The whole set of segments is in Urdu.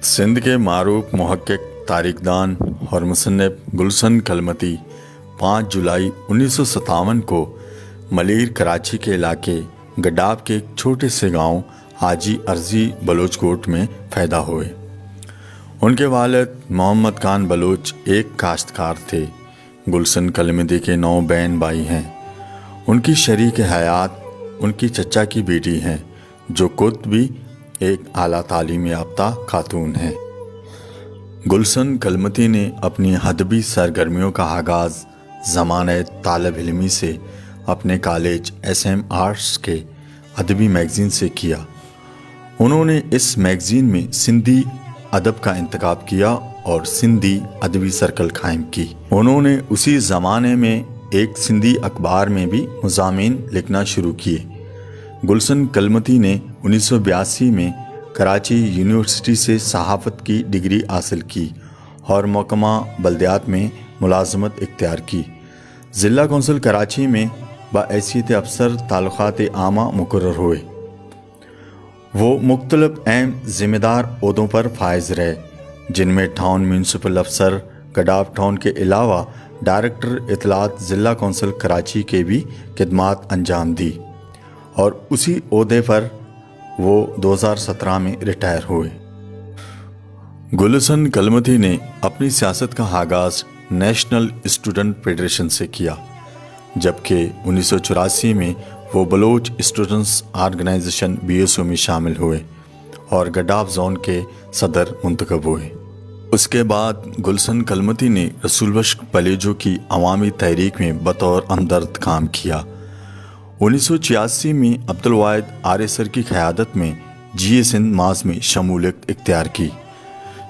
سندھ کے معروف محقق تاریخ دان اور مصنف گلشن کلمتی 5 جولائی 1957 کو ملیر کراچی کے علاقے گڈاب کے ایک چھوٹے سے گاؤں حاجی ارزی بلوچ کوٹ میں پیدا ہوئے۔ ان کے والد محمد خان بلوچ ایک کاشتکار تھے۔ گلشن کلمتی کے 9 بہن بھائی ہیں۔ ان کی شریک حیات ان کی چچا کی بیٹی ہیں جو خود بھی ایک اعلیٰ تعلیم یافتہ خاتون ہیں۔ گلشن کلمتی نے اپنی ادبی سرگرمیوں کا آغاز زمانہ طالب علمی سے اپنے کالج SM آرٹس کے ادبی میگزین سے کیا۔ انہوں نے اس میگزین میں سندھی ادب کا انتخاب کیا اور سندھی ادبی سرکل قائم کی۔ انہوں نے اسی زمانے میں ایک سندھی اخبار میں بھی مضامین لکھنا شروع کیے۔ گلشن کلمتی نے 1982 میں کراچی یونیورسٹی سے صحافت کی ڈگری حاصل کی اور محکمہ بلدیات میں ملازمت اختیار کی۔ ضلع کونسل کراچی میں بحیثیت افسر تعلقات عامہ مقرر ہوئے۔ وہ مختلف اہم ذمہ دار عہدوں پر فائز رہے، جن میں ٹاؤن میونسپل افسر گڈاب ٹاؤن کے علاوہ ڈائریکٹر اطلاعات ضلع کونسل کراچی کے بھی خدمات انجام دی، اور اسی عہدے پر وہ 2017 میں ریٹائر ہوئے۔ گلشن کلمتی نے اپنی سیاست کا آغاز نیشنل اسٹوڈنٹ فیڈریشن سے کیا، جبکہ 1984 میں وہ بلوچ اسٹوڈنٹس آرگنائزیشن BSO میں شامل ہوئے اور گڈاب زون کے صدر منتخب ہوئے۔ اس کے بعد گلشن کلمتی نے رسول بخش پلیجو کی عوامی تحریک میں بطور ہمدرد کام کیا۔ 1986 میں عبدالواحد آرے سر کی قیادت میں GA سندھ ماس میں شمولیت اختیار کی،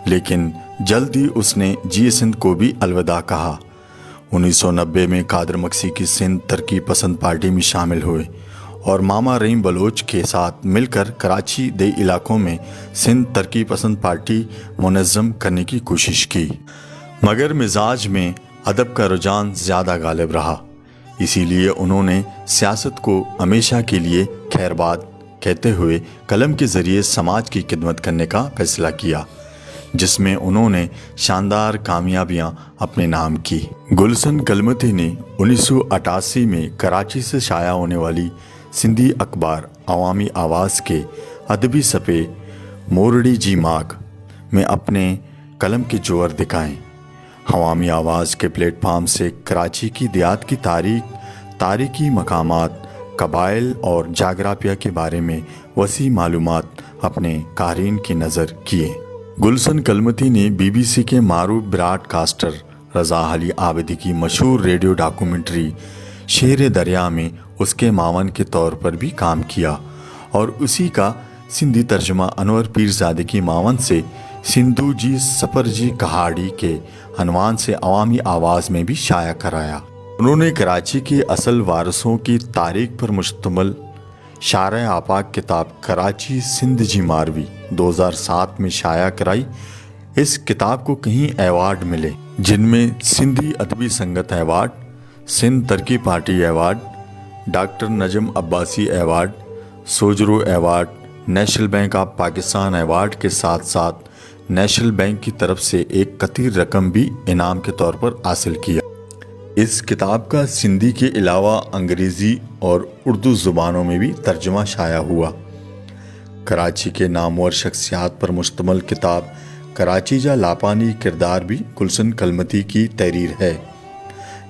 لیکن جلد ہی اس نے GA سندھ کو بھی الوداع کہا۔ 1990 میں قادر مکسی کی سندھ ترقی پسند پارٹی میں شامل ہوئے اور ماما رحیم بلوچ کے ساتھ مل کر کراچی دیہی علاقوں میں سندھ ترقی پسند پارٹی منظم کرنے کی کوشش کی، مگر مزاج میں ادب کا رجحان زیادہ غالب رہا۔ اسی لیے انہوں نے سیاست کو ہمیشہ کے لیے خیر باد کہتے ہوئے قلم کے ذریعے سماج کی خدمت کرنے کا فیصلہ کیا، جس میں انہوں نے شاندار کامیابیاں اپنے نام کی۔ گلشن کلمتی نے 1988 میں کراچی سے شائع ہونے والی سندھی اخبار عوامی آواز کے ادبی صفحے موردی جی ماگ میں اپنے قلم کے جوہر دکھائے۔ عوامی آواز کے پلیٹ فارم سے کراچی کی دیہات کی تاریخی مقامات، قبائل اور جغرافیہ کے بارے میں وسیع معلومات اپنے قارئین کی نظر کیے۔ گلشن کلمتی نے BBC کے معروف براڈ کاسٹر رضا علی عابدی کی مشہور ریڈیو ڈاکومنٹری شیر دریا میں اس کے معاون کے طور پر بھی کام کیا، اور اسی کا سندھی ترجمہ انور پیرزادہ کی معاون سے سندھو جی سفر جی کہاڑی کے عنوان سے عوامی آواز میں بھی شائع کرایا۔ انہوں نے کراچی کے اصل وارثوں کی تاریخ پر مشتمل شارع آفاق کتاب کراچی سندھ جی ماروی 2007 میں شائع کرائی۔ اس کتاب کو کئی ایوارڈ ملے، جن میں سندھی ادبی سنگت award, Sindh Taraqqi Party award, doctor Najam Abbasi award, Sujaro award, National Bank of Pakistan award کے ساتھ ساتھ نیشنل بینک کی طرف سے ایک کثیر رقم بھی انعام کے طور پر حاصل کیا۔ اس کتاب کا سندھی کے علاوہ انگریزی اور اردو زبانوں میں بھی ترجمہ شائع ہوا۔ کراچی کے نامور شخصیات پر مشتمل کتاب کراچی جا لاپانی کردار بھی گلشن کلمتی کی تحریر ہے۔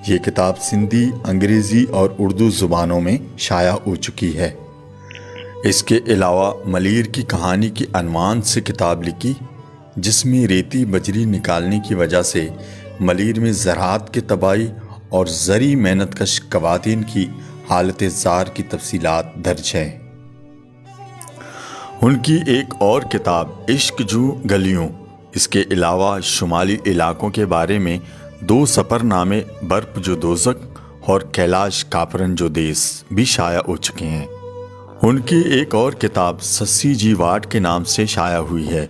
یہ کتاب سندھی، انگریزی اور اردو زبانوں میں شائع ہو چکی ہے۔ اس کے علاوہ ملیر کی کہانی کی عنوان سے کتاب لکھی، جس میں ریتی بجری نکالنے کی وجہ سے ملیر میں زراعت کی تباہی اور زرعی محنت کش خواتین کی حالت زار کی تفصیلات درج ہیں۔ ان کی ایک اور کتاب عشق جو گلیوں، اس کے علاوہ شمالی علاقوں کے بارے میں 2 سفر نامے برف جو دوزخ اور کیلاش کاپرن جو دیس بھی شائع ہو چکے ہیں۔ ان کی ایک اور کتاب سسی جی واٹ کے نام سے شائع ہوئی ہے،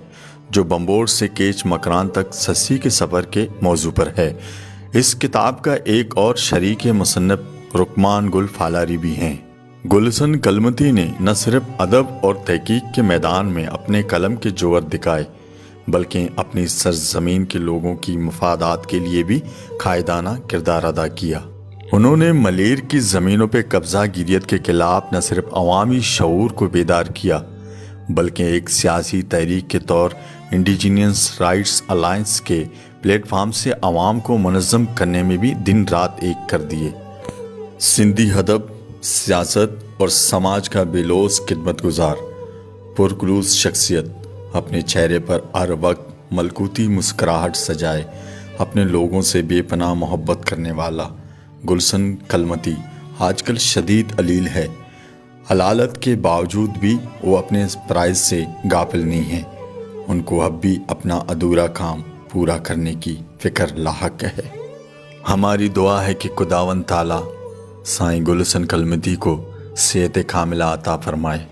جو بمبور سے کیچ مکران تک سسی کے سفر کے موضوع پر ہے۔ اس کتاب کا ایک اور شریک مصنف رکمان گل فالاری بھی ہیں۔ گلشن کلمتی نے نہ صرف ادب اور تحقیق کے میدان میں اپنے قلم کے جوہر دکھائے، بلکہ اپنی سرزمین کے لوگوں کی مفادات کے لیے بھی قائدانہ کردار ادا کیا۔ انہوں نے ملیر کی زمینوں پہ قبضہ گیریت کے خلاف نہ صرف عوامی شعور کو بیدار کیا بلکہ ایک سیاسی تحریک کے طور انڈیجینس رائٹس الائنس کے پلیٹ فارم سے عوام کو منظم کرنے میں بھی دن رات ایک کر دیے۔ سندھی ادب، سیاست اور سماج کا بے لوث خدمت گزار، پرخلوص شخصیت، اپنے چہرے پر ہر وقت ملکوتی مسکراہٹ سجائے اپنے لوگوں سے بے پناہ محبت کرنے والا گلشن کلمتی آج کل شدید علیل ہے۔ علالت کے باوجود بھی وہ اپنے فرائض سے غافل نہیں ہیں۔ ان کو اب بھی اپنا ادھورا کام پورا کرنے کی فکر لاحق ہے۔ ہماری دعا ہے کہ خداوند تعالیٰ سائیں گلشن کلمتی کو صحت کاملہ عطا فرمائے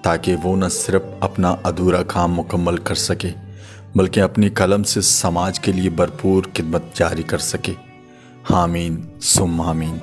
تاکہ وہ نہ صرف اپنا ادھورا کام مکمل کر سکے بلکہ اپنی قلم سے سماج کے لیے بھرپور خدمت جاری کر سکے۔ آمین ثم آمین۔